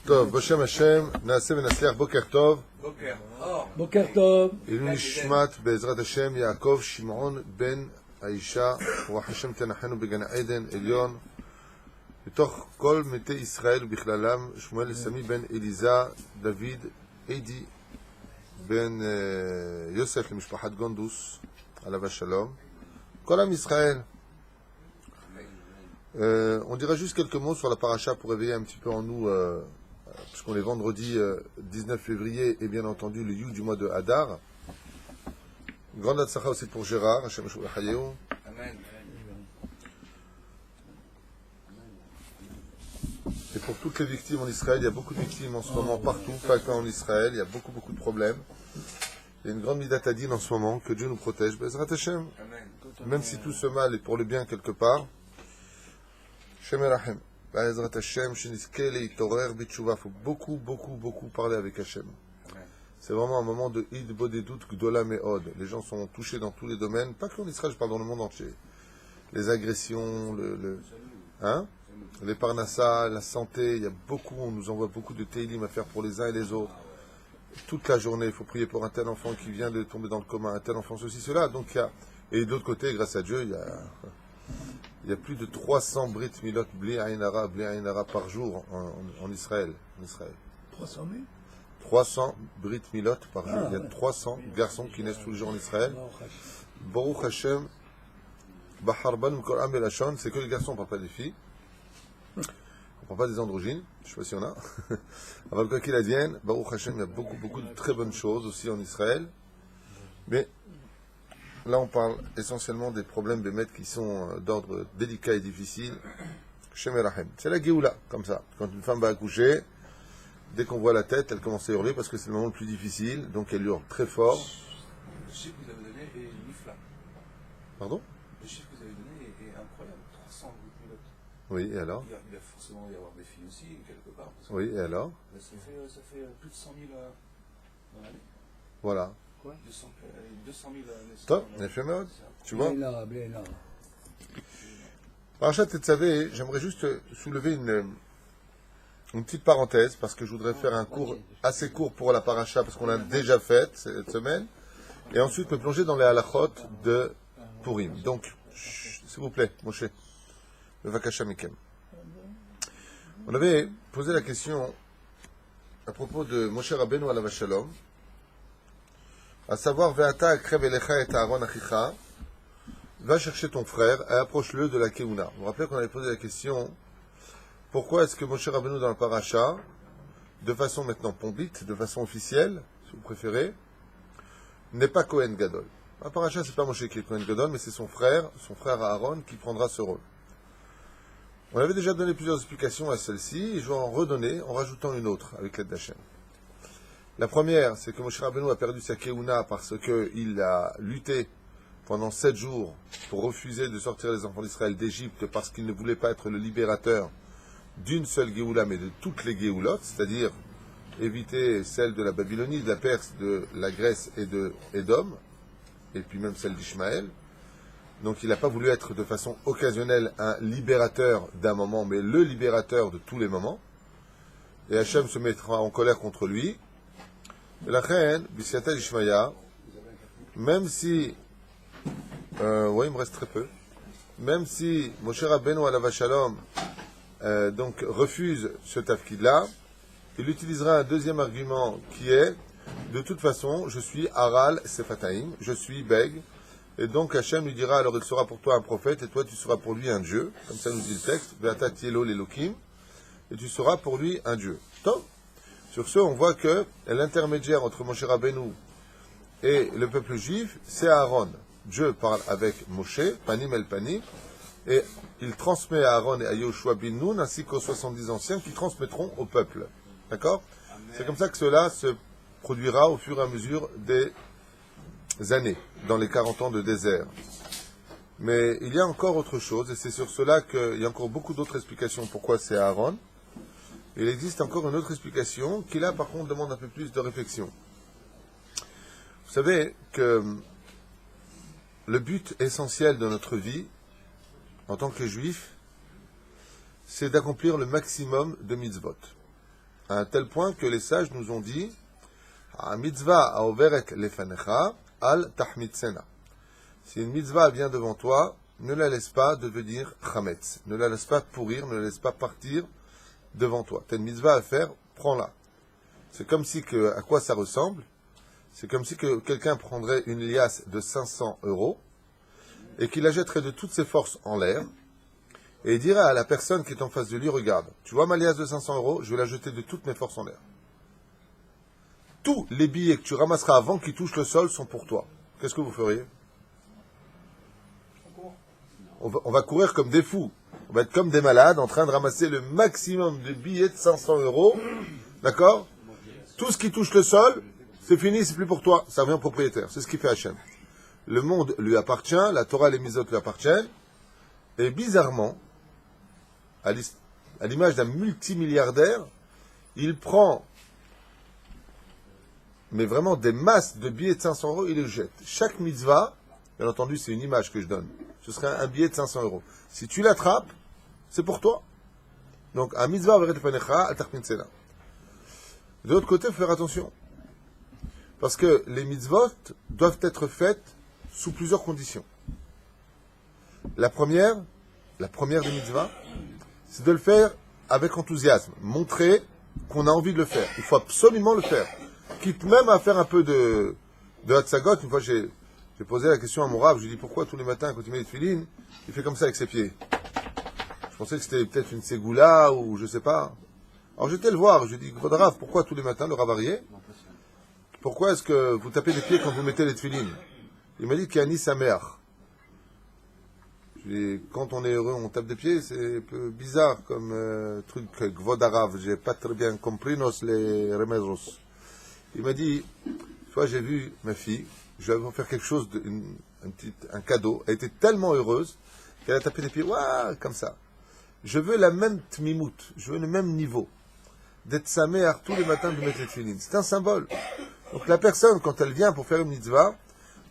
טוב, בשם השם, נעשה ונצליח. בוקר טוב. בוקר טוב. עילוי נשמת בעזרת השם יעקב שמעון בן האישה, רוח השם תנחנו בגן עדן עליון. בתוך כל מתי ישראל בכללם, שמואל סמי בן אליזה, דוד עדי בן יוסף למשפחת גונדוס, עליו השלום. כל עם ישראל. On dira juste quelques mots sur la paracha pour réveiller un petit peu en nous, puisqu'on est vendredi 19 février et bien entendu le You du mois de Hadar. Grande Hatzacha aussi pour Gérard, Hashem Yeshua Hayeu. Amen. Et pour toutes les victimes en Israël, il y a beaucoup de victimes en ce moment partout, pas qu'en Israël, il y a beaucoup de problèmes. Il y a une grande midat hadin en ce moment, que Dieu nous protège. Bezrat Hashem. Même si tout ce mal est pour le bien quelque part. Shem Erachem. Bezrat Hashem, Sheniske Leitorer Bitshuva. Il faut beaucoup parler avec Hashem. C'est vraiment un moment de Id Bodedut Gdola Meod. Les gens sont touchés dans tous les domaines, pas qu'en Israël, je parle dans le monde entier. Les agressions, les parnassas, la santé, il y a beaucoup, on nous envoie beaucoup de teilim à faire pour les uns et les autres. Toute la journée, il faut prier pour un tel enfant qui vient de tomber dans le coma, un tel enfant, ceci, cela. Donc il y a, et d'autre côté, grâce à Dieu, il y a plus de 300 Brit Milot Bli Ain Hara par jour en Israël. 300 000 300 Brit Milot par jour. Il y a 300 garçons qui naissent tous les jours en Israël. Baruch Hashem, Baharban Mkol Am Belashon, c'est que les garçons, on ne parle pas des filles. On ne parle pas des androgynes, je ne sais pas s'il y en a. Avant quoi qu'il advienne, Baruch Hashem, il y a beaucoup de très bonnes choses aussi en Israël. Mais là, on parle essentiellement des problèmes bémet qui sont d'ordre délicat et difficile. Shem Erachem. C'est la Géoula, comme ça. Quand une femme va accoucher, dès qu'on voit la tête, elle commence à hurler parce que c'est le moment le plus difficile, donc elle hurle très fort. Le chiffre que vous avez donné est nifla. Pardon? Le chiffre que vous avez donné est incroyable. 300 pilotes. Oui, et alors? Il va forcément y avoir des filles aussi, quelque part. Parce que, Oui, et alors? ça fait plus de 100 000 dans l'année. Voilà. Quoi 200 000 naissances. Top, Nefemod, tu vois? Bléla. Parachat Tetzavé, j'aimerais juste soulever une petite parenthèse, parce que je voudrais faire un cours assez court pour la paracha, parce qu'on l'a déjà fait cette semaine, et ensuite me plonger dans les halachot de Purim. Donc, s'il vous plaît, Moshe, le Vakasha Mikem. On avait posé la question à propos de Moshe Rabbeinu alav shalom, à savoir, Ve'ata akrev elecha et Aaron achicha, va chercher ton frère et approche-le de la Keuna. Vous vous rappelez qu'on avait posé la question, pourquoi est-ce que Moshe Rabbeinu dans le paracha, de façon maintenant pombite, de façon officielle, si vous préférez, n'est pas Kohen Gadol. Un paracha, c'est pas Moshe qui est Kohen Gadol, mais c'est son frère Aaron, qui prendra ce rôle. On avait déjà donné plusieurs explications à celle-ci, et je vais en redonner en rajoutant une autre, avec l'aide d'Hachem. La première, c'est que Moshe Rabbeinu a perdu sa Keuna parce qu'il a lutté pendant 7 jours pour refuser de sortir les enfants d'Israël d'Égypte parce qu'il ne voulait pas être le libérateur d'une seule Géoula, mais de toutes les Géoulottes, c'est-à-dire éviter celle de la Babylonie, de la Perse, de la Grèce et de Édom, et puis même celle d'Ishmaël. Donc il n'a pas voulu être de façon occasionnelle un libérateur d'un moment, mais le libérateur de tous les moments. Et Hachem se mettra en colère contre lui. Et la reine, Bisyata Ishmaïa, même si, il me reste très peu, même si Moshe Rabbeinu alav shalom donc refuse ce tafkid-là, il utilisera un deuxième argument qui est, de toute façon, je suis Aral Sefataim, je suis Beg, et donc Hachem lui dira, alors il sera pour toi un prophète, et toi tu seras pour lui un dieu, comme ça nous dit le texte, Beata Tielo l'Elokim, et tu seras pour lui un dieu. Donc, sur ce, on voit que l'intermédiaire entre Moshe Rabbeinu et le peuple juif, c'est Aaron. Dieu parle avec Moshe, Panim el Panim, et il transmet à Aaron et à Yoshua bin Nun, ainsi qu'aux 70 anciens qui transmettront au peuple. D'accord? C'est comme ça que cela se produira au fur et à mesure des années, dans les 40 ans de désert. Mais il y a encore autre chose, et c'est sur cela qu'il y a encore beaucoup d'autres explications pourquoi c'est Aaron. Il existe encore une autre explication qui là par contre demande un peu plus de réflexion. Vous savez que le but essentiel de notre vie en tant que juif, c'est d'accomplir le maximum de mitzvot. À un tel point que les sages nous ont dit « mitzvah haoveret lefanecha al tahmitsena » Si une mitzvah vient devant toi, ne la laisse pas devenir chametz. Ne la laisse pas pourrir, ne la laisse pas partir devant toi. Tu as une mitzvah à faire, prends-la. C'est comme si que, à quoi ça ressemble? C'est comme si que quelqu'un prendrait une liasse de 500 € et qu'il la jetterait de toutes ses forces en l'air et il dirait à la personne qui est en face de lui, regarde, tu vois ma liasse de 500 €, je vais la jeter de toutes mes forces en l'air. Tous les billets que tu ramasseras avant qu'ils touchent le sol sont pour toi. Qu'est-ce que vous feriez? On va courir comme des fous. On va être comme des malades en train de ramasser le maximum de billets de 500 €. D'accord? Tout ce qui touche le sol, c'est fini, c'est plus pour toi. Ça revient au propriétaire. C'est ce qui fait Hachem. Le monde lui appartient, la Torah et les mitzvot lui appartiennent. Et bizarrement, à l'image d'un multimilliardaire, il prend, mais vraiment des masses de billets de 500 €, il les jette. Chaque mitzvah, bien entendu, c'est une image que je donne. Ce serait un billet de 500 €. Si tu l'attrapes, c'est pour toi. Donc, un mitzvah veret panecha al tachmin sena. De l'autre côté, il faut faire attention. Parce que les mitzvot doivent être faites sous plusieurs conditions. La première des mitzvahs, c'est de le faire avec enthousiasme. Montrer qu'on a envie de le faire. Il faut absolument le faire. Quitte même à faire un peu de hatzagot. Une fois, j'ai posé la question à mon rav, je lui ai dit pourquoi tous les matins, quand il met les tefilines, il fait comme ça avec ses pieds. Je pensais que c'était peut-être une ségoula ou je sais pas. Alors j'étais le voir, je lui ai dit, Rav, pourquoi tous les matins, le rav Arié, pourquoi est-ce que vous tapez les pieds quand vous mettez les tefilines? Il m'a dit qu'il y a ni sa mère. Quand on est heureux, on tape des pieds, c'est un peu bizarre comme truc, Gvodarav, j'ai pas très bien compris les remezos. Il m'a dit, toi j'ai vu ma fille, je vais faire quelque chose, un cadeau. Elle était tellement heureuse qu'elle a tapé les pieds, ouah, comme ça. Je veux la même tmimout, je veux le même niveau. D'être sa mère tous les matins de mettre les tefilines. C'est un symbole. Donc la personne, quand elle vient pour faire une mitzvah,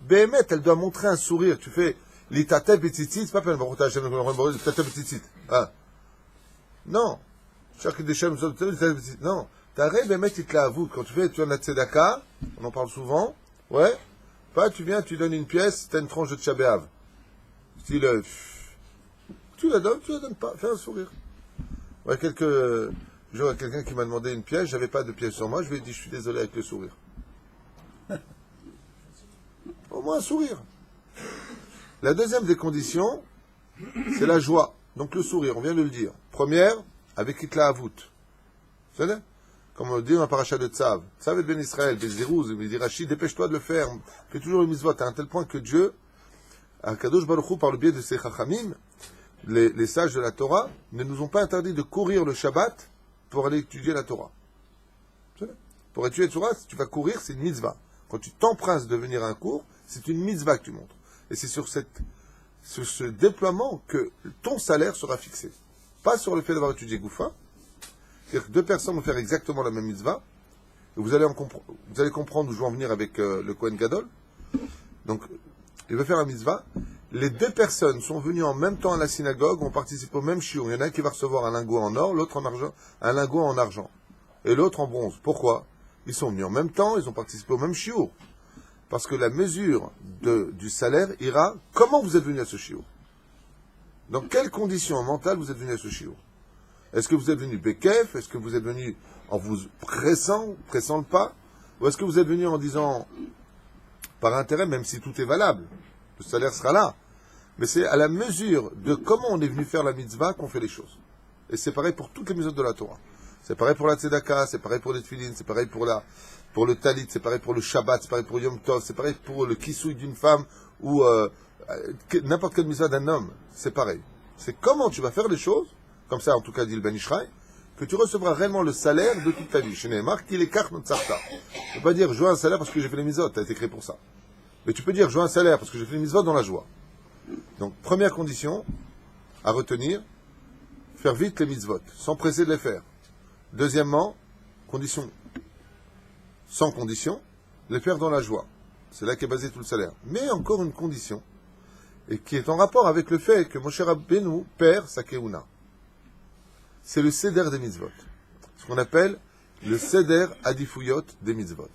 Béhémet, elle doit montrer un sourire. Tu fais l'itatet betitzit, c'est pas peine, l'itatet betitzit. Non. Chaque des chaînes, non. T'arrêtes, Béhémet, il te l'avoue. Quand tu fais la tzedaka, on en parle souvent, ouais. Pas, tu viens, tu donnes une pièce, t'as une tranche de tchabéav. Style, tu la donnes pas, fais un sourire. Ouais, quelques jours, quelqu'un qui m'a demandé une pièce, j'avais pas de pièce sur moi, je lui ai dit, je suis désolé avec le sourire. Au moins un sourire. La deuxième des conditions, c'est la joie. Donc le sourire, on vient de le dire. Première, avec Hitla Avut. Vous savez? Comme on dit dans la paracha de Tzav. Tzav et Ben Israël, des Zérouz, il dit Rachid, dépêche-toi de le faire. Fais toujours le mitzvot, à un tel point que Dieu, à Kadosh Baruch Hu, par le biais de ses chachamim, les sages de la Torah, ne nous ont pas interdit de courir le Shabbat pour aller étudier la Torah. Pour étudier la Torah, si tu vas courir, c'est une mitzvah. Quand tu t'empresses de venir à un cours, c'est une mitzvah que tu montres. Et c'est sur ce déploiement que ton salaire sera fixé. Pas sur le fait d'avoir étudié Goufa. C'est-à-dire que deux personnes vont faire exactement la même mitzvah. Et vous allez comprendre où je vais en venir avec le Kohen Gadol. Donc, il va faire la mitzvah. Les deux personnes sont venues en même temps à la synagogue, ont participé au même shiur. Il y en a un qui va recevoir un lingot en or, l'autre en argent, un lingot en argent. Et l'autre en bronze. Pourquoi? Ils sont venus en même temps, ils ont participé au même shiur. Parce que la mesure du salaire ira comment vous êtes venu à ce shiur. Dans quelles conditions mentales vous êtes venu à ce shiur. Est-ce que vous êtes venu Bekef? Est-ce que vous êtes venu en vous pressant le pas? Ou est-ce que vous êtes venu en disant, par intérêt, même si tout est valable, le salaire sera là. Mais c'est à la mesure de comment on est venu faire la mitzvah qu'on fait les choses. Et c'est pareil pour toutes les mitzvot de la Torah. C'est pareil pour la tzedaka, c'est pareil pour les tefilines, c'est pareil pour le talit, c'est pareil pour le Shabbat, c'est pareil pour Yom Tov, c'est pareil pour le kisouille d'une femme ou n'importe quelle mitzvah d'un homme. C'est pareil. C'est comment tu vas faire les choses, comme ça en tout cas dit le Ben Ishraï, que tu recevras réellement le salaire de toute ta vie. Chez Neymar, qu'il écarte notre sarta. Tu ne peux pas dire, je veux un salaire parce que j'ai fait les mitzvot, tu as été créé pour ça. Mais tu peux dire, je veux un salaire parce que j'ai fait les mitzvot dans la joie. Donc, première condition à retenir, faire vite les mitzvot, sans presser de les faire. Deuxièmement, condition, sans condition, les faire dans la joie. C'est là qu'est basé tout le salaire. Mais encore une condition, et qui est en rapport avec le fait que Moshe Rabbeinu perd sa keuna. c'est le seder des mitzvot. Ce qu'on appelle le seder adifuyot des mitzvot.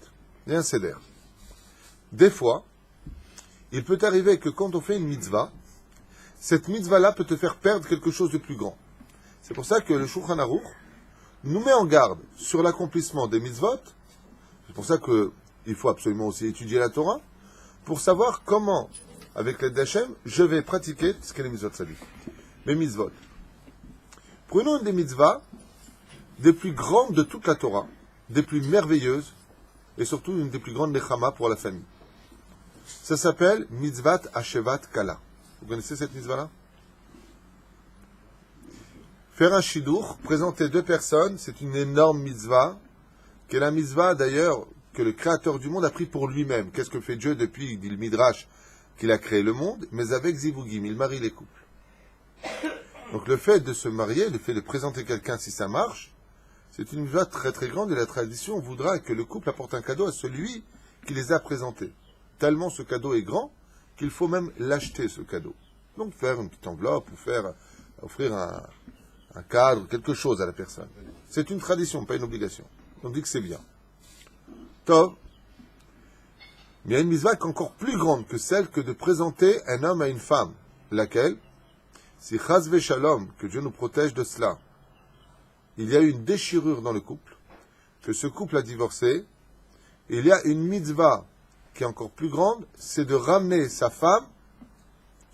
Il y a un seder. Des fois, il peut arriver que quand on fait une mitzvah, cette mitzvah-là peut te faire perdre quelque chose de plus grand. C'est pour ça que le Shulchan Aruch nous met en garde sur l'accomplissement des mitzvot. C'est pour ça qu'il faut absolument aussi étudier la Torah, pour savoir comment, avec l'aide d'Hachem, je vais pratiquer ce qu'est les mitzvot sadiques. Les mitzvot. Prenons une des mitzvahs des plus grandes de toute la Torah, des plus merveilleuses, et surtout une des plus grandes nechama pour la famille. Ça s'appelle mitzvat hashevat kala. Vous connaissez cette mitzvah-là? Faire un shidur, présenter deux personnes, c'est une énorme mitzvah, qui est la mitzvah d'ailleurs que le Créateur du monde a pris pour lui-même. Qu'est-ce que fait Dieu depuis, dit le Midrash, qu'il a créé le monde? Mais avec Zivugim, il marie les couples. Donc le fait de se marier, le fait de présenter quelqu'un si ça marche, c'est une mitzvah très très grande et la tradition voudra que le couple apporte un cadeau à celui qui les a présentés. Tellement ce cadeau est grand qu'il faut même l'acheter ce cadeau. Donc faire une petite enveloppe ou offrir un cadre, quelque chose à la personne. C'est une tradition, pas une obligation. On dit que c'est bien. Tov. Mais il y a une mitzvah qui est encore plus grande que celle que de présenter un homme à une femme. Laquelle? Si chas v'shalom, que Dieu nous protège de cela, il y a une déchirure dans le couple, que ce couple a divorcé, il y a une mitzvah qui est encore plus grande, c'est de ramener sa femme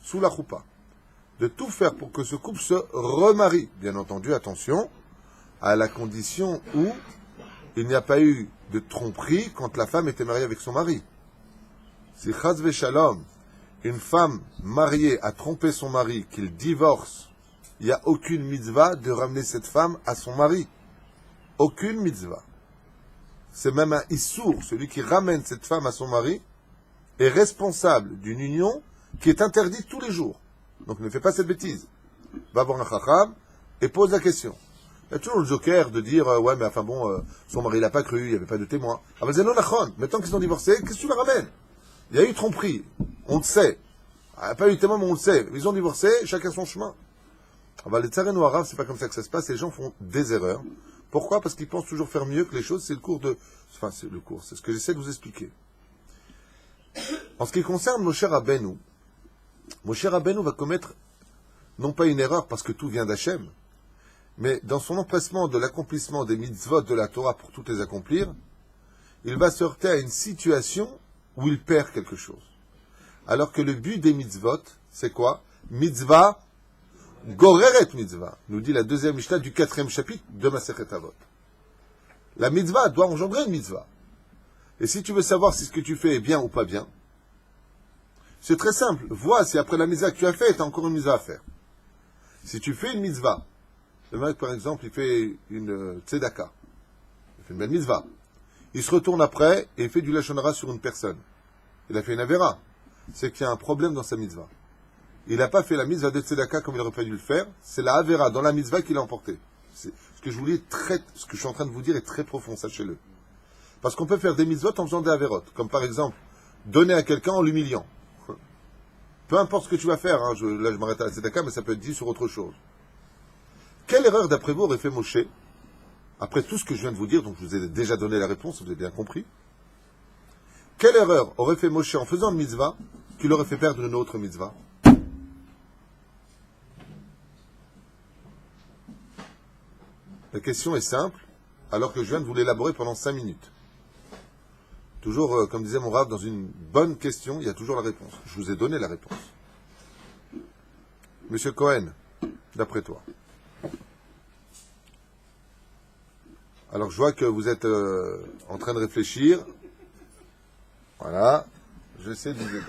sous la choupa. De tout faire pour que ce couple se remarie. Bien entendu, attention, à la condition où il n'y a pas eu de tromperie quand la femme était mariée avec son mari. Si chas v'shalom, une femme mariée a trompé son mari, qu'il divorce, il n'y a aucune mitzvah de ramener cette femme à son mari. Aucune mitzvah. C'est même un issour, celui qui ramène cette femme à son mari, est responsable d'une union qui est interdite tous les jours. Donc ne fais pas cette bêtise. Va voir un chacham et pose la question. Il y a toujours le joker de dire ouais mais enfin bon, son mari l'a pas cru, il n'y avait pas de témoin. Ah ben c'est non nachon. Maintenant qu'ils ont divorcé, qu'est-ce que tu la ramènes? Il y a eu tromperie, on le sait. Il n'y a pas eu de témoin, mais on le sait. Ils ont divorcé, chacun son chemin. Ah ben, les tsarens ou arabes, c'est pas comme ça que ça se passe. Les gens font des erreurs. Pourquoi? Parce qu'ils pensent toujours faire mieux que les choses. C'est le cours de... Enfin, c'est le cours. C'est ce que j'essaie de vous expliquer. En ce qui concerne Moshe Rabbeinu va commettre, non pas une erreur parce que tout vient d'Hachem, mais dans son empressement de l'accomplissement des mitzvot de la Torah pour toutes les accomplir, il va se heurter à une situation où il perd quelque chose. Alors que le but des mitzvot, c'est quoi? Mitzvah, goreret mitzvah, nous dit la deuxième Mishnah du 4e chapitre de Masechet Avot. La mitzvah doit engendrer une mitzvah. Et si tu veux savoir si ce que tu fais est bien ou pas bien, c'est très simple. Vois si après la mitzvah que tu as fait, tu as encore une mitzvah à faire. Si tu fais une mitzvah, le mec par exemple, il fait une tzedaka, il fait une belle mitzvah, il se retourne après et il fait du lashon hara sur une personne. Il a fait une avera. C'est qu'il y a un problème dans sa mitzvah. Il n'a pas fait la mitzvah de tzedaka comme il aurait pas dû le faire. C'est la avera dans la mitzvah qu'il a emporté. Ce que je suis en train de vous dire est très profond, sachez-le. Parce qu'on peut faire des mitzvot en faisant des avérotes. Comme par exemple, donner à quelqu'un en l'humiliant. Peu importe ce que tu vas faire, hein, là je m'arrête à la tzedaka, mais ça peut être dit sur autre chose. Quelle erreur d'après vous aurait fait Moshe? Après tout ce que je viens de vous dire, donc je vous ai déjà donné la réponse, vous avez bien compris. Quelle erreur aurait fait Moshe en faisant une mitzvah qui l'aurait fait perdre une autre mitzvah? La question est simple, alors que je viens de vous l'élaborer pendant 5 minutes. Toujours, comme disait mon Rav, dans une bonne question, il y a toujours la réponse. Je vous ai donné la réponse. Monsieur Cohen, d'après toi. Alors je vois que vous êtes en train de réfléchir. Voilà, j'essaie de vous aider.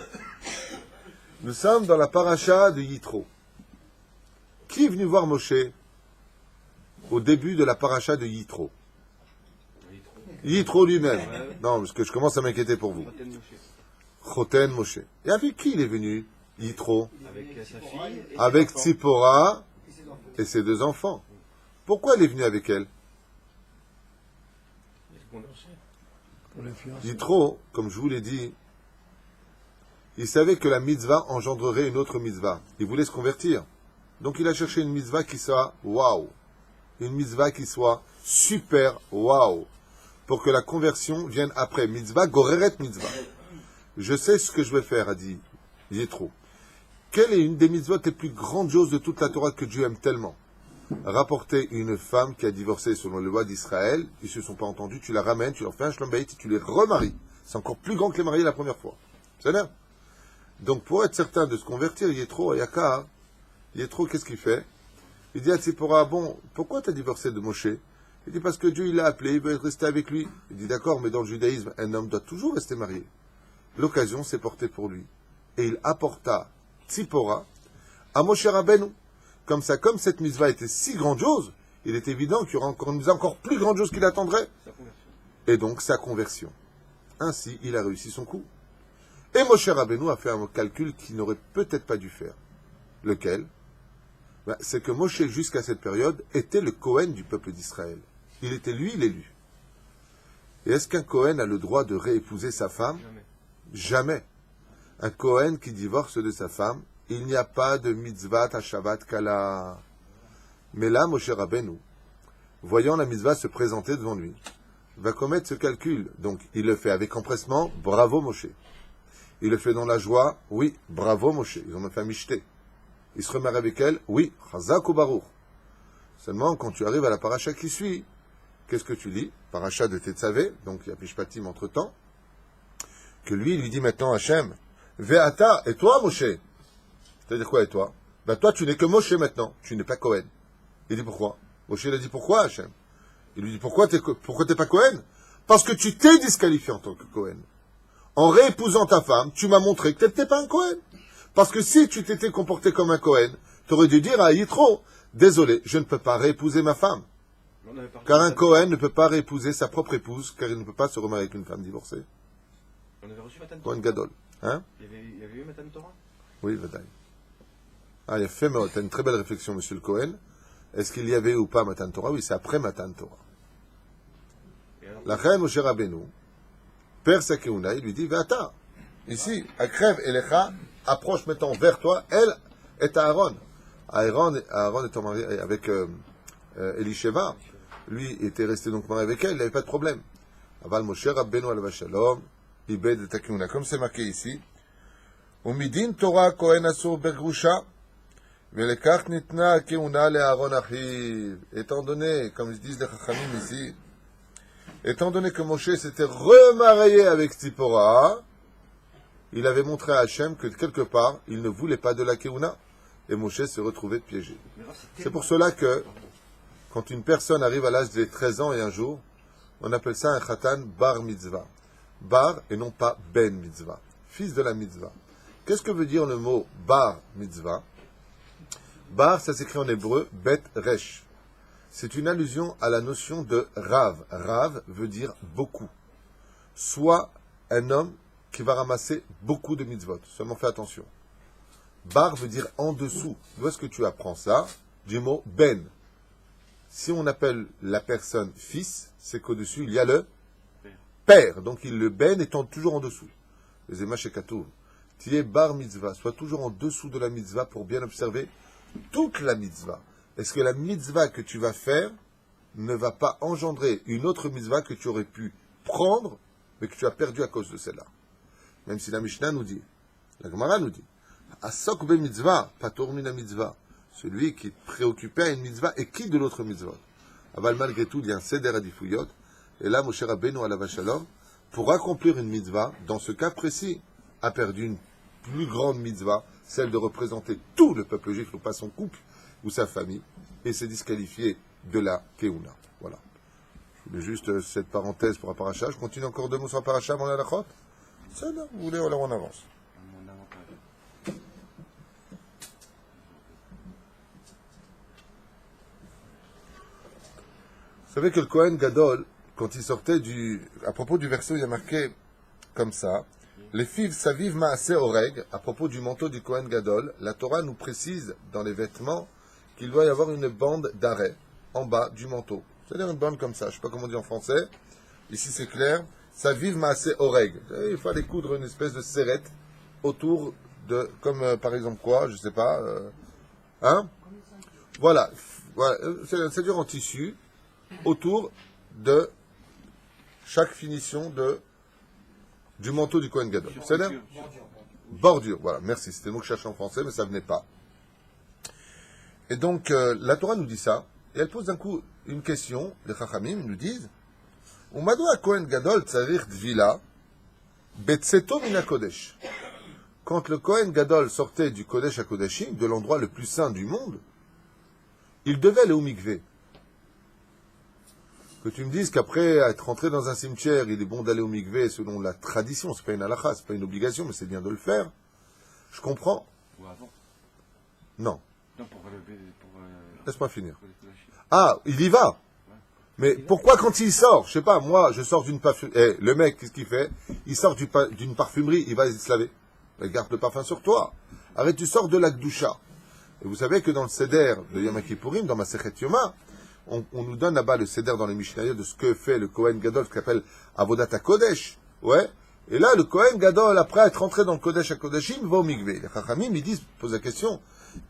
Nous sommes dans la paracha de Yitro. Qui est venu voir Moshe au début de la paracha de Yitro? Yitro lui-même. Non, parce que je commence à m'inquiéter pour vous. Choten Moshe. Et avec qui il est venu, Yitro? Avec sa fille. Avec Tzipora et ses 2 enfants. Pourquoi il est venu avec elle? Pour les fiancés. Yitro, comme je vous l'ai dit, il savait que la mitzvah engendrerait une autre mitzvah. Il voulait se convertir. Donc il a cherché une mitzvah qui soit waouh. une mitzvah qui soit super, waouh, pour que la conversion vienne après. Mitzvah, goreret mitzvah. Je sais ce que je vais faire, a dit Yétro. Quelle est une des mitzvot les plus grandioses de toute la Torah que Dieu aime tellement? Rapporter une femme qui a divorcé selon les lois d'Israël, ils ne se sont pas entendus, tu la ramènes, tu leur fais un shlom bayit et tu les remaries. C'est encore plus grand que les mariés la première fois. C'est bien. Donc pour être certain de se convertir, Yétro, Yaka, Yétro, qu'est-ce qu'il fait? Il dit à Tzipora, bon, pourquoi tu as divorcé de Moshe? Il dit parce que Dieu il l'a appelé, il veut rester avec lui. Il dit d'accord, mais dans le judaïsme, un homme doit toujours rester marié. L'occasion s'est portée pour lui. Et il apporta Tzipora à Moshe Rabbeinu. Comme ça, comme cette mitzvah était si grandiose, il est évident qu'il y aura encore une mitzvah encore plus grandiose qui l'attendrait. Et donc sa conversion. Ainsi, il a réussi son coup. Et Moshe Rabbeinu a fait un calcul qu'il n'aurait peut-être pas dû faire. Lequel? C'est que Moshe, jusqu'à cette période, était le Cohen du peuple d'Israël. Il était lui l'élu. Et est-ce qu'un Cohen a le droit de réépouser sa femme? Jamais. Un Cohen qui divorce de sa femme, il n'y a pas de mitzvah à Shabbat Kala. Mais là, Moshe Rabbeinu, voyant la mitzvah se présenter devant lui, va commettre ce calcul. Donc, il le fait avec empressement, bravo Moshe. Il le fait dans la joie, oui, bravo Moshe. Ils ont fait un michté. Il se remarie avec elle, oui, chazak ou baruch. Seulement, quand tu arrives à la paracha qui suit, qu'est-ce que tu lis? Paracha de Tetzavé, donc il y a Pishpatim entre-temps, que lui, il lui dit maintenant Hachem, Ve'ata, et toi Moshe? C'est-à-dire quoi, et toi? Ben toi, tu n'es que Moshe maintenant, tu n'es pas Cohen. Il dit pourquoi? Moshe, il a dit pourquoi, Hachem? Il lui dit pourquoi t'es pas Cohen? Parce que tu t'es disqualifié en tant que Cohen. En réépousant ta femme, tu m'as montré que tu n'étais pas un Cohen. Parce que si tu t'étais comporté comme un Cohen, tu aurais dû dire à Yitro, désolé, je ne peux pas réépouser ma femme. Car un Cohen ne peut pas réépouser sa propre épouse, car il ne peut pas se remarier avec une femme divorcée. On avait reçu Matan Torah. Cohen Gadol. Hein? Il y avait eu Matan Torah. Oui, Vadaï. Ah, il a fait, tu as une très belle réflexion, monsieur le Cohen. Est-ce qu'il y avait ou pas Matan Torah? Oui, c'est après Matan Torah. La reine Moshe Rabbeinu perd sa keuna, il lui dit, Vata. Ici, Akrev Elecha approche maintenant vers toi, elle est Aaron. Aaron est marié avec Elisheva. Lui était resté donc marié avec elle, il n'avait pas de problème. Aval Moshe Rabbeinu alav shalom, ibed et keuna. Comme c'est marqué ici, Umidin Torah Kohen asur bergrusha, velekach nitna keuna le Aaron achiv. Étant donné, comme ils disent les Chachamim ici, étant donné que Moshe s'était remarié avec Tzipora, il avait montré à Hachem que quelque part, il ne voulait pas de la Keuna, et Moshe se retrouvait piégé. C'est pour cela que, quand une personne arrive à l'âge de 13 ans et un jour, on appelle ça un Khatan Bar Mitzvah. Bar et non pas Ben Mitzvah. Fils de la Mitzvah. Qu'est-ce que veut dire le mot Bar Mitzvah? Bar, ça s'écrit en hébreu, Bet Resh. C'est une allusion à la notion de Rav. Rav veut dire beaucoup. Soit un homme qui va ramasser beaucoup de mitzvot. Seulement fais attention. Bar veut dire en dessous. D'où est-ce que tu apprends ça? Du mot ben. Si on appelle la personne fils, c'est qu'au-dessus, il y a le père. Donc le ben étant toujours en dessous. Les émaches et katouv. Tu es bar mitzvah. Sois toujours en dessous de la mitzvah pour bien observer toute la mitzvah. Est-ce que la mitzvah que tu vas faire ne va pas engendrer une autre mitzvah que tu aurais pu prendre, mais que tu as perdu à cause de celle-là? Même si la Mishnah nous dit, la Gemara nous dit, Asok be mitzvah, patur mina mitzvah. Celui qui est préoccupé à une mitzvah et quitte de l'autre mitzvah. Aval, malgré tout, il y a un seder adifuyot. Et là, Moshe Rabbeinu alav shalom, pour accomplir une mitzvah, dans ce cas précis, a perdu une plus grande mitzvah, celle de représenter tout le peuple juif, ou pas son couple, ou sa famille, et s'est disqualifié de la Keuna. Voilà. Je voulais juste cette parenthèse pour un paracha. Je continue encore 2 mots sur un paracha avant la lachot. Ça, là, vous voulez, alors on avance. Vous savez que le Kohen Gadol, quand il sortait à propos du verset où il y a marqué comme ça, les fives saviv maaseh oreg, à propos du manteau du Kohen Gadol, la Torah nous précise dans les vêtements qu'il doit y avoir une bande d'arrêt en bas du manteau. C'est-à-dire une bande comme ça, je ne sais pas comment on dit en français. Ici c'est clair. Saviv maaseh oreg. Il faut aller coudre une espèce de serrette autour de, comme par exemple quoi, je ne sais pas. Hein? Voilà. Voilà, ça dure en tissu autour de chaque finition du manteau du Kohen Gadol. C'est là? Bordure, voilà, merci. C'était le mot que je cherchais en français, mais ça venait pas. Et donc, la Torah nous dit ça, et elle pose d'un coup une question. Les Chachamim nous disent Umadou Kohen Gadol tzarich dvila betseto mina kodesh. Quand le Kohen Gadol sortait du Kodesh à Kodashim, de l'endroit le plus saint du monde, il devait aller au mikvé. Que tu me dises qu'après être rentré dans un cimetière, il est bon d'aller au mikvé selon la tradition, c'est pas une halakha, c'est pas une obligation, mais c'est bien de le faire. Je comprends. Ou avant. Non. Non, pour Laisse-moi finir. Ah, il y va. Mais pourquoi quand il sort, je sais pas, moi, je sors d'une parfumerie, le mec, qu'est-ce qu'il fait? Il sort d'une parfumerie, il va se laver. Il garde le parfum sur toi. Arrête, tu sors de la Gdusha. Et vous savez que dans le Seder de Yom Kippourim, dans ma Sechet Yoma, on nous donne là-bas le Seder dans les Mishnayot de ce que fait le Kohen Gadol, ce qu'on appelle Avodat HaKodesh. Ouais. Et là, le Kohen Gadol, après être rentré dans le Kodesh HaKodashim, va au mikvé. Les Chachamim, ils disent, posent la question,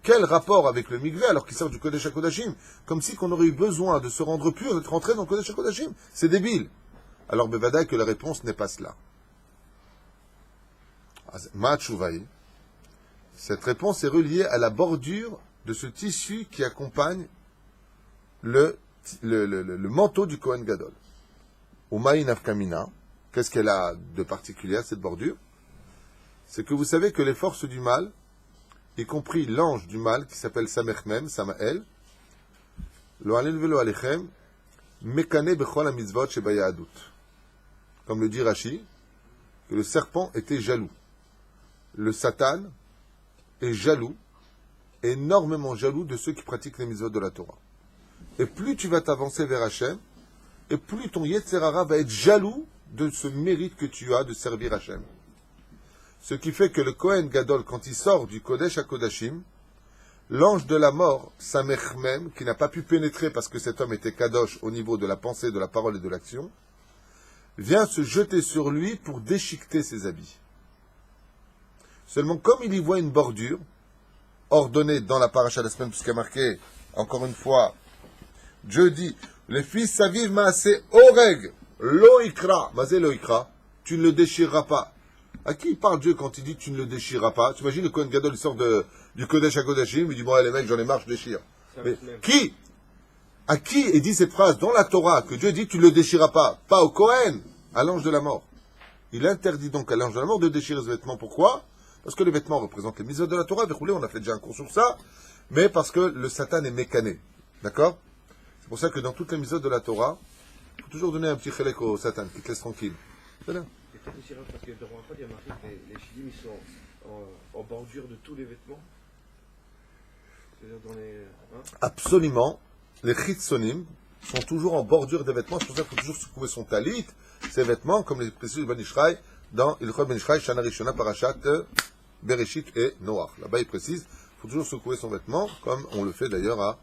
quel rapport avec le mikvé alors qu'il sort du Kodesh HaKodashim? Comme si qu'on aurait eu besoin de se rendre pur d'être rentré dans le Kodesh HaKodashim. C'est débile. Alors, Bevadaï, que la réponse n'est pas cela. Ma'atchouvaï. Cette réponse est reliée à la bordure de ce tissu qui accompagne le manteau du Kohen Gadol. Umaï Nafkamina, qu'est-ce qu'elle a de particulier, cette bordure? C'est que vous savez que les forces du mal, y compris l'ange du mal, qui s'appelle Samechmem, Samael, lo alel velo alechem, mekane bechol ha-mitzvot shebayahadut. Comme le dit Rashi, que le serpent était jaloux. Le Satan est jaloux, énormément jaloux de ceux qui pratiquent les mitzvot de la Torah. Et plus tu vas t'avancer vers Hachem, et plus ton Yetzer Hara va être jaloux de ce mérite que tu as de servir Hachem. Ce qui fait que le Kohen Gadol, quand il sort du Kodesh à Kodashim, l'ange de la mort, Samechmem, qui n'a pas pu pénétrer parce que cet homme était Kadosh au niveau de la pensée, de la parole et de l'action, vient se jeter sur lui pour déchiqueter ses habits. Seulement, comme il y voit une bordure, ordonnée dans la paracha de la semaine, puisqu'il y a marqué, encore une fois, Dieu dit, les fils saviv maaseh oreg, lo ikra, mazé lo ikra, tu ne le déchireras pas. À qui parle Dieu quand il dit tu ne le déchireras pas? Tu imagines le Kohen Gadol, il sort du Kodesh à Kodashim, il dit, bon, les mecs, j'en ai marre, je déchire. Mais qui? À qui est dit cette phrase dans la Torah, que Dieu dit tu ne le déchireras pas? Pas au Kohen, à l'ange de la mort. Il interdit donc à l'ange de la mort de déchirer ce vêtement. Pourquoi? Parce que les vêtements représentent les mitzvot de la Torah, on a fait déjà un cours sur ça, mais parce que le Satan est mécané. D'accord? C'est pour ça que dans toutes les mitzvot de la Torah, il faut toujours donner un petit chélek au Satan, qui te laisse tranquille. C'est là. Et peut-être aussi, parce que dans Rafat, il y a marqué que les chidim, ils sont en bordure de tous les vêtements. C'est-à-dire dans les... Hein? Absolument. Les chitsonim sont toujours en bordure des vêtements. C'est pour ça qu'il faut toujours secouer son talit, ses vêtements, comme les précieux du Ben Ishraï, dans Ilchot Ben Ishraï, Shana Rishona, Parashat, Bereshit et Noach. Là-bas, il précise, il faut toujours secouer son vêtement, comme on le fait d'ailleurs à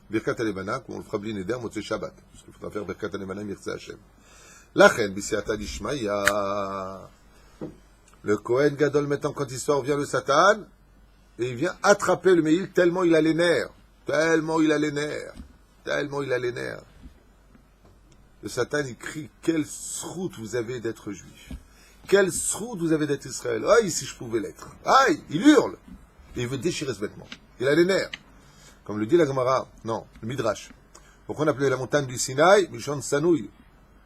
Birkat Alebanak, où on le fera Bli Neder, Motzei Shabbat. Parce qu'il faudra faire Birkat Alebanak, Mirtzeh Hashem. Lachen, Bisiata Dishmaya. Le Kohen Gadol, maintenant, quand il sort, vient le Satan, et il vient attraper le Meïl tellement il a les nerfs. Tellement il a les nerfs. Tellement il a les nerfs. Le Satan, il crie, quelle sroute vous avez d'être juif. Quelle sroute vous avez d'être Israël. Aïe, si je pouvais l'être. Aïe, il hurle. Et il veut déchirer ce vêtement. Il a les nerfs. Comme le dit la Gemara, non, le Midrash. Pourquoi on appelait la montagne du Sinaï Mishon Sanouï?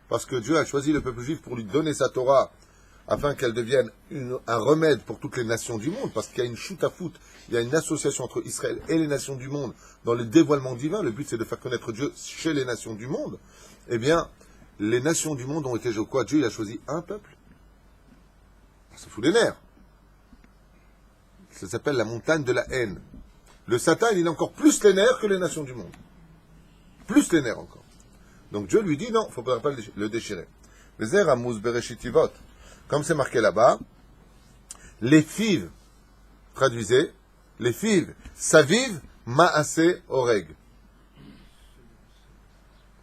Parce que Dieu a choisi le peuple juif pour lui donner sa Torah, afin qu'elle devienne un remède pour toutes les nations du monde, parce qu'il y a une chute à foot, il y a une association entre Israël et les nations du monde dans le dévoilement divin. Le but, c'est de faire connaître Dieu chez les nations du monde. Eh bien, les nations du monde ont été, je crois, Dieu, il a choisi un peuple. Ça fout les nerfs. Ça s'appelle la montagne de la haine. Le Satan, il a encore plus les nerfs que les nations du monde. Plus les nerfs encore. Donc Dieu lui dit, non, il ne faut pas le déchirer. Les airs amous bereshitivot. Comme c'est marqué là-bas, les fives, traduisez, les fives, saviv maaseh oreg.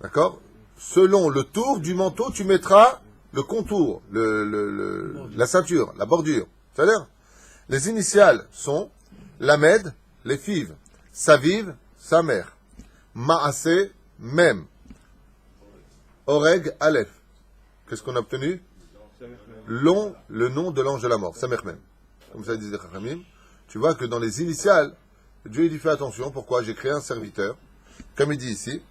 D'accord? Selon le tour du manteau, tu mettras le contour, la ceinture, la bordure. C'est-à-dire, les initiales sont Lamed, les fives, Saviv, sa mère. Maaseh Mem. Oreg Aleph. Qu'est-ce qu'on a obtenu? Le nom de l'ange de la mort, Samer Mem. Comme ça disait Chachamim. Tu vois que dans les initiales, Dieu il dit fais attention, pourquoi? J'ai créé un serviteur, comme il dit ici,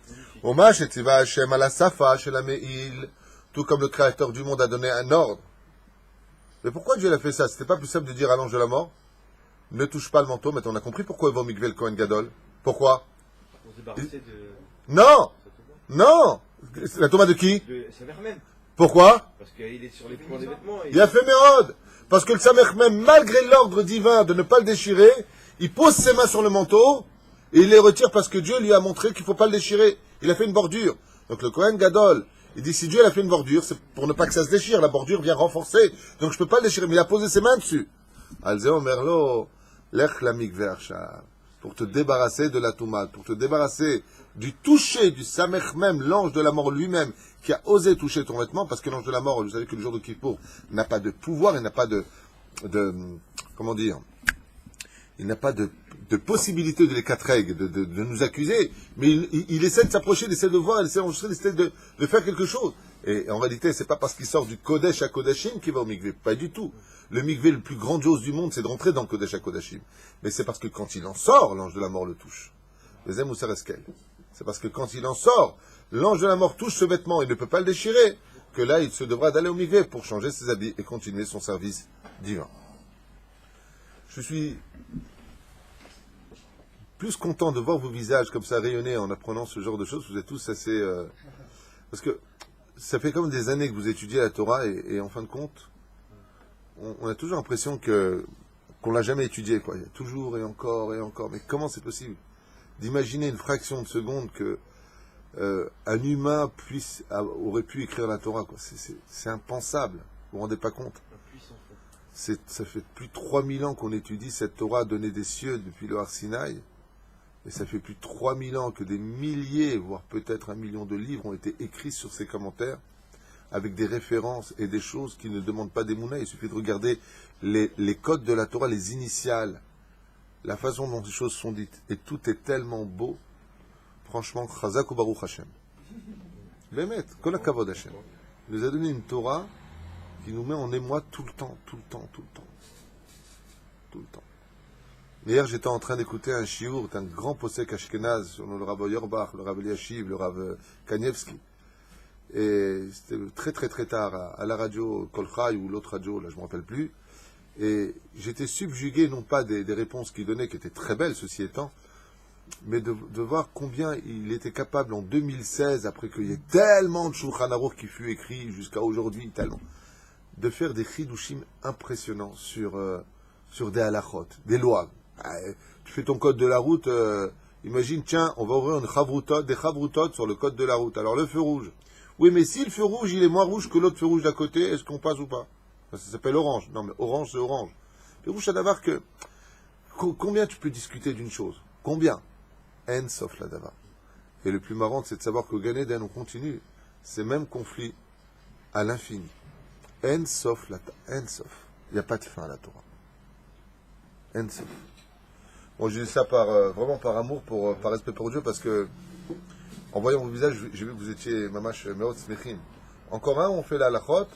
Omash et Tiva Hashem ala Safa chez la Meil, tout comme le créateur du monde a donné un ordre. Mais pourquoi Dieu a fait ça? C'était pas plus simple de dire à l'ange de la mort, ne touche pas le manteau. Maintenant on a compris pourquoi il va au mikvé le Kohen Gadol. Pourquoi? Pour se débarrasser de... Non! Non! La tombe de qui? De Samer Mem. Pourquoi? Parce qu'il est sur les points des vêtements. Il a fait Mérod. Parce que le Samer Mem, malgré l'ordre divin de ne pas le déchirer, il pose ses mains sur le manteau et il les retire parce que Dieu lui a montré qu'il ne faut pas le déchirer. Il a fait une bordure. Donc le Kohen Gadol, il dit si Dieu a fait une bordure, c'est pour ne pas que ça se déchire. La bordure vient renforcer. Donc je ne peux pas le déchirer. Mais il a posé ses mains dessus. Alzeo Merlo, lech la mikveh achar. Pour te débarrasser de la Touma, pour te débarrasser du toucher du Samech même, l'ange de la mort lui-même, qui a osé toucher ton vêtement, parce que l'ange de la mort, vous savez que le jour de Kippour, n'a pas de pouvoir, il n'a pas de comment dire, il n'a pas de possibilité de les quatre règles, de nous accuser, mais il essaie de s'approcher, il essaie de voir, il essaie d'enregistrer, il essaie de faire quelque chose. Et en réalité, c'est pas parce qu'il sort du Kodesh à Kodashim qu'il va au mikvé, pas du tout. Le mikvé le plus grandiose du monde, c'est de rentrer dans le Kodesh à Kodashim. Mais c'est parce que quand il en sort, l'ange de la mort le touche. Les Moussar Eskel. C'est parce que quand il en sort, l'ange de la mort touche ce vêtement, il ne peut pas le déchirer, que là, il se devra d'aller au mikvé pour changer ses habits et continuer son service divin. Je suis plus content de voir vos visages comme ça rayonner en apprenant ce genre de choses. Vous êtes tous assez... Parce que ça fait comme des années que vous étudiez la Torah et en fin de compte, on a toujours l'impression qu'on l'a jamais étudié, quoi. Il y a toujours et encore et encore. Mais comment c'est possible d'imaginer une fraction de seconde que un humain aurait pu écrire la Torah, quoi. C'est impensable. Vous vous rendez pas compte? Ça fait plus de 3000 ans qu'on étudie cette Torah donnée des cieux depuis le Har Sinaï. Et ça fait plus de 3000 ans que des milliers, voire peut-être 1 million de livres ont été écrits sur ces commentaires, avec des références et des choses qui ne demandent pas d'émouna. Il suffit de regarder les codes de la Torah, les initiales, la façon dont les choses sont dites. Et tout est tellement beau. Franchement, Chazak ou Baruch Hashem. Bémet, Kol HaKavod Hashem. Il nous a donné une Torah qui nous met en émoi tout le temps, tout le temps, tout le temps. Tout le temps. Hier, j'étais en train d'écouter un shiur d'un grand posek ashkenaz sur le Rav Yorbach, le Rav Eliashiv, le Rav Kanievski. Et c'était très très très tard à la radio Kol Chai ou l'autre radio, là je ne me rappelle plus. Et j'étais subjugué, non pas des réponses qu'il donnait, qui étaient très belles, ceci étant, mais de voir combien il était capable en 2016, après qu'il y ait tellement de Shulchan Aruch qui fut écrit jusqu'à aujourd'hui, tellement, de faire des chidushim impressionnants sur des halachot, des lois. Tu fais ton code de la route, imagine, tiens, on va ouvrir des chavrutot sur le code de la route. Alors le feu rouge. Oui, mais si le feu rouge, il est moins rouge que l'autre feu rouge d'à côté, est-ce qu'on passe ou pas? Ça s'appelle orange. Non, mais orange, c'est orange. Le rouge, ça d'avoir que... Combien tu peux discuter d'une chose? Combien? En sauf la davar. Et le plus marrant, c'est de savoir qu'au Gan Eden, on continue ces mêmes conflits à l'infini. En sauf la en sauf. Il n'y a pas de fin à la Torah. En sauf. Bon, je dis ça vraiment par amour, par respect pour Dieu, parce que en voyant vos visages, j'ai vu que vous étiez mamash meot smechim. Encore un, on fait la halachot.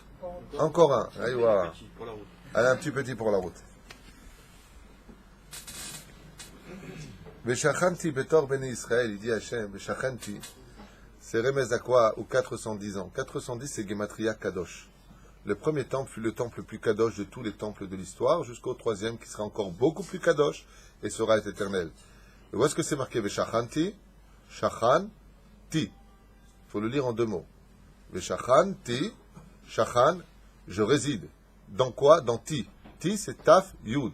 Encore un. Allez, voilà. Allez, un petit petit pour la route. Veshachanti betor bene Israël, il dit Hachem, Veshachanti, c'est remez à quoi? Ou 410 ans. 410, c'est Gematria Kadosh. Le premier temple fut le temple le plus kadosh de tous les temples de l'histoire, jusqu'au troisième qui sera encore beaucoup plus kadosh et sera éternel. Et où est-ce que c'est marqué Veshachanti? Shachan, Ti. Il faut le lire en deux mots. Veshachanti, Shachan, je réside. Dans quoi? Dans Ti. Ti, c'est Taf, Yud.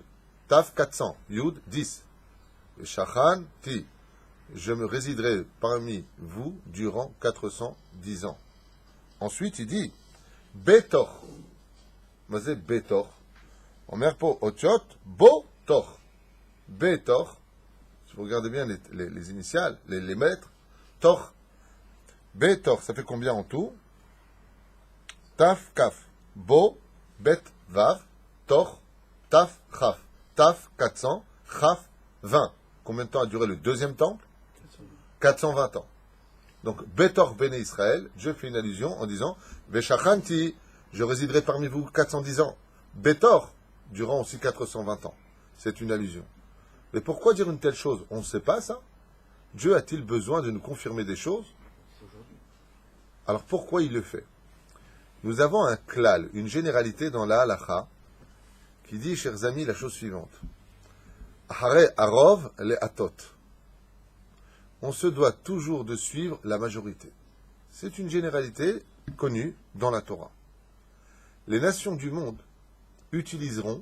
Taf 400, Yud 10. Veshachan, Ti. Je me résiderai parmi vous durant 410 ans. Ensuite, il dit Betor. Mazé Betor. On met pour Otiot, Botor. Betor. Si vous regardez bien les initiales, les lettres, Tor. Betor, ça fait combien en tout? Taf, Kaf. Bo, Bet, Vav. Tor, Taf, Chaf. Taf, 400. Chaf, 20. Combien de temps a duré le deuxième temple? 420 ans. Donc, Betor Béné Israël, Dieu fait une allusion en disant, Veshachanti, je résiderai parmi vous 410 ans. Betor, durant aussi 420 ans. C'est une allusion. Mais pourquoi dire une telle chose? On ne sait pas ça. Dieu a-t-il besoin de nous confirmer des choses? Alors pourquoi il le fait? Nous avons un klal, une généralité dans la halacha, qui dit, chers amis, la chose suivante. Hare arov le atot. On se doit toujours de suivre la majorité. C'est une généralité connue dans la Torah. Les nations du monde utiliseront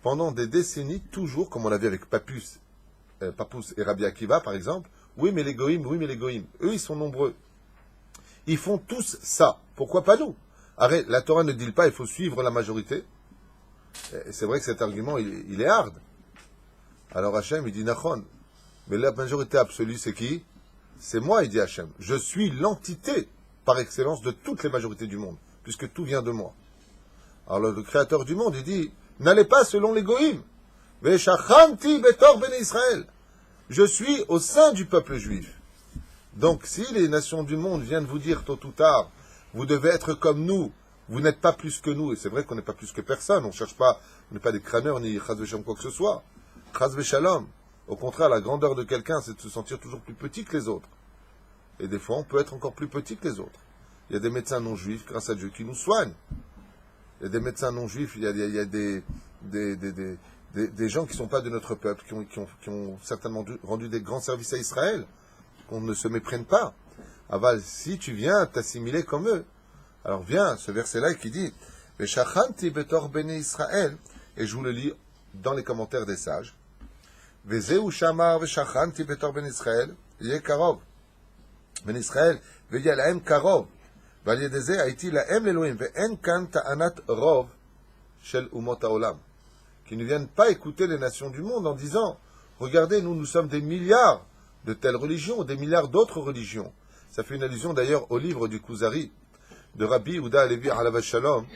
pendant des décennies, toujours, comme on l'a vu avec Pappus et Rabbi Akiva, par exemple, oui mais les goïms, eux ils sont nombreux. Ils font tous ça. Pourquoi pas nous? Arrête, la Torah ne dit pas il faut suivre la majorité. Et c'est vrai que cet argument, il est hard. Alors Hachem, il dit Nachon. Mais la majorité absolue, c'est qui? C'est moi, il dit Hachem. Je suis l'entité par excellence de toutes les majorités du monde, puisque tout vient de moi. Alors le créateur du monde, il dit, n'allez pas selon les goïms. Veshachanti betor bene Israël. Je suis au sein du peuple juif. Donc si les nations du monde viennent vous dire tôt ou tard, vous devez être comme nous, vous n'êtes pas plus que nous, et c'est vrai qu'on n'est pas plus que personne, on cherche pas, on n'est pas des crâneurs ni chas v'shalom quoi que ce soit. Chas v'shalom. Au contraire, la grandeur de quelqu'un, c'est de se sentir toujours plus petit que les autres. Et des fois, on peut être encore plus petit que les autres. Il y a des médecins non juifs, grâce à Dieu, qui nous soignent. Il y a des médecins non juifs, il y a des gens qui ne sont pas de notre peuple, qui ont certainement rendu des grands services à Israël, qu'on ne se méprenne pas. Aval, si tu viens t'assimiler comme eux, alors viens, ce verset-là qui dit « Veshachanti betor bene Israël » et je vous le lis dans les commentaires des sages. « Vezeu shamar veshachanti betor bene Israël » yeh karov. Ben Israël, veillez lahem karov. ועל ידי זה הייתי להם לאלוהים, ואין כאן טענת רוב של אומות העולם. Qui ne viennent pas écouter les nations du monde en disant, regardez, nous sommes des milliards de telles religions, des milliards d'autres religions. Ça fait une allusion d'ailleurs au livre du Kuzari, de Rabbi Yehuda Halevi Alav Shalom,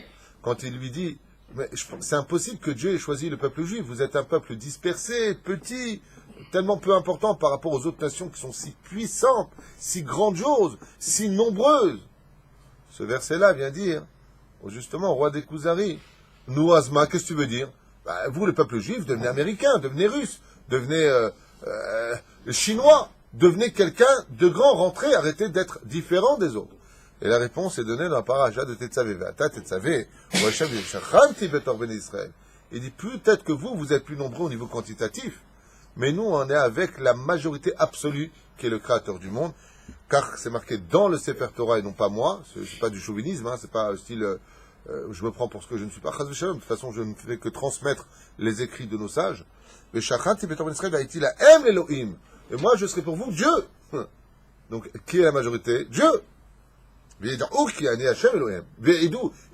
quand il lui dit, mais c'est impossible que Dieu ait choisi le peuple juif, vous êtes un peuple dispersé, petit, tellement peu important par rapport aux autres nations qui sont si puissantes, si grandioses, si nombreuses. Ce verset-là vient dire, justement, au roi des Kuzari, nous, Azma, qu'est-ce que tu veux dire? Vous, le peuple juif, devenez américain, devenez russe, devenez chinois, devenez quelqu'un de grand, rentrez, arrêtez d'être différent des autres. Et la réponse est donnée dans la paracha de Tetzavé. Il dit, peut-être que vous êtes plus nombreux au niveau quantitatif, mais nous, on est avec la majorité absolue, qui est le créateur du monde, car c'est marqué dans le Sefer Torah et non pas moi, c'est pas du chauvinisme, c'est pas style je me prends pour ce que je ne suis pas. De toute façon, je ne fais que transmettre les écrits de nos sages. Et moi, je serai pour vous Dieu. Donc, qui est la majorité? Dieu. Et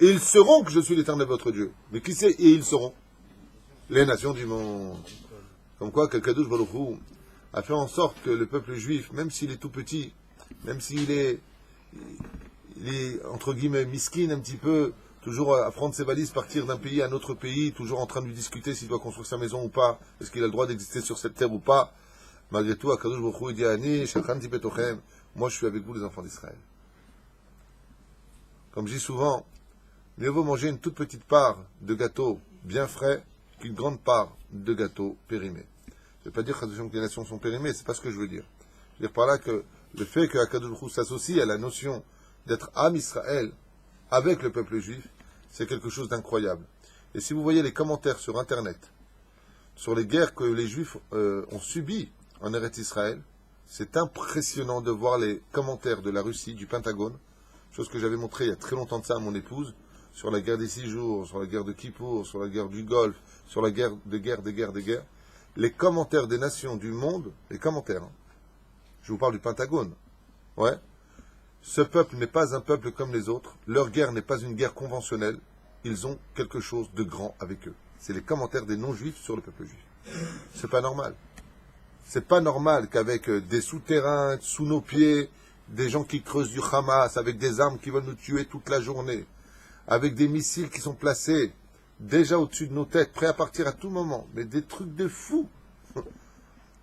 ils sauront que je suis l'Éternel votre Dieu. Mais qui c'est? Et ils sauront? Les nations du monde. Comme quoi, Kadoush Baruch Hu a fait en sorte que le peuple juif, même s'il est tout petit, même s'il est entre guillemets miskin un petit peu, toujours à prendre ses valises, partir d'un pays à un autre pays, toujours en train de lui discuter s'il doit construire sa maison ou pas, est-ce qu'il a le droit d'exister sur cette terre ou pas, malgré tout, Akadosh Baruch Hu dit Ani, Shachanti Betochem, moi je suis avec vous les enfants d'Israël. Comme je dis souvent, mieux vaut manger une toute petite part de gâteau bien frais qu'une grande part de gâteau périmé. Je ne veux pas dire que les nations sont périmées, c'est pas ce que je veux dire. Je veux dire par là que le fait que Akadosh Baruch Hu s'associe à la notion d'être Am Israël avec le peuple juif, c'est quelque chose d'incroyable. Et si vous voyez les commentaires sur Internet, sur les guerres que les Juifs ont subies en Eretz Israël, c'est impressionnant de voir les commentaires de la Russie, du Pentagone, chose que j'avais montré il y a très longtemps de ça à mon épouse, sur la guerre des 6 jours, sur la guerre de Kippour, sur la guerre du Golfe, sur la guerre des guerres. Les commentaires des nations du monde, les commentaires, je vous parle du Pentagone, ouais. Ce peuple n'est pas un peuple comme les autres. Leur guerre n'est pas une guerre conventionnelle. Ils ont quelque chose de grand avec eux. C'est les commentaires des non-juifs sur le peuple juif. C'est pas normal. C'est pas normal qu'avec des souterrains sous nos pieds, des gens qui creusent du Hamas, avec des armes qui veulent nous tuer toute la journée, avec des missiles qui sont placés déjà au-dessus de nos têtes, prêts à partir à tout moment, mais des trucs de fous.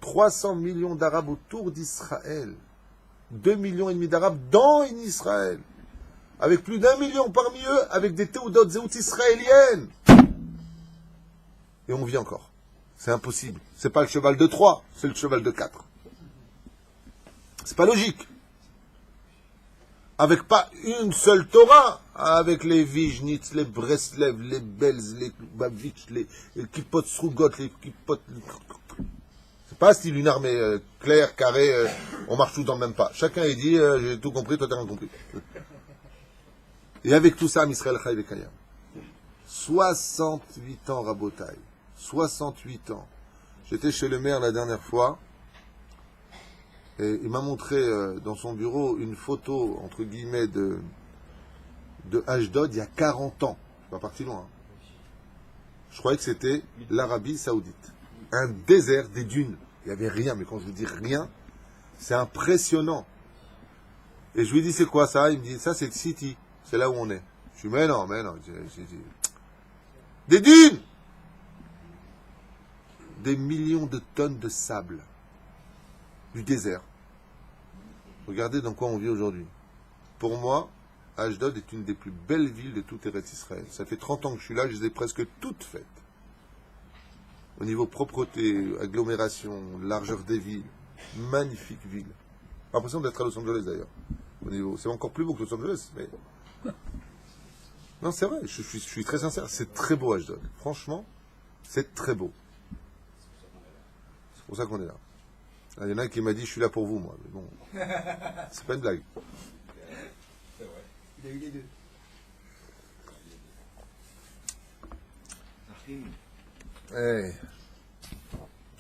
300 millions d'Arabes autour d'Israël. 2,5 millions d'Arabes dans Israël. Avec plus d'1 million parmi eux, avec des théodotes zéout israéliennes. Et on vit encore. C'est impossible. C'est pas le cheval de 3, c'est le cheval de 4. C'est pas logique. Avec pas une seule Torah, avec les Vijnitz, les Breslev, les Belz, les Babvitch, les Kippot Srugot, les Kippot... C'est pas style une armée claire, carrée, on marche tous dans le même pas. Chacun est dit, j'ai tout compris, toi t'as rien compris. Et avec tout ça, Israël Chai Vekayam. 68 ans, Rabotai. 68 ans. J'étais chez le maire la dernière fois, et il m'a montré dans son bureau une photo, entre guillemets, de Ashdod il y a 40 ans. Je suis pas parti loin. Je croyais que c'était l'Arabie Saoudite. Un désert, des dunes. Il n'y avait rien, mais quand je vous dis rien, c'est impressionnant. Et je lui dis, c'est quoi ça? Il me dit, ça c'est City. C'est là où on est. Je dis, mais non. Des dunes! Des millions de tonnes de sable. Du désert. Regardez dans quoi on vit aujourd'hui. Pour moi, Ashdod est une des plus belles villes de tout Eretz Israël. Ça fait 30 ans que je suis là, je les ai presque toutes faites. Au niveau propreté, agglomération, largeur des villes. Magnifique ville. J'ai l'impression d'être à Los Angeles d'ailleurs. Au niveau, c'est encore plus beau que Los Angeles, mais... Non, c'est vrai, je suis très sincère. C'est très beau Ashdod. Franchement, c'est très beau. C'est pour ça qu'on est là. Il y en a un qui m'a dit, je suis là pour vous, moi. Mais bon, c'est pas une blague. C'est vrai. Il a eu les deux.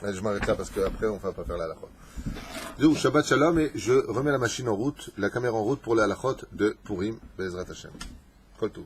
Je m'arrête là parce qu'après on va pas faire la halachot. Zéou, Shabbat Shalom, et je remets la machine en route, la caméra en route pour la halachot de Purim, Be'ezrat Hashem. Kol Tov.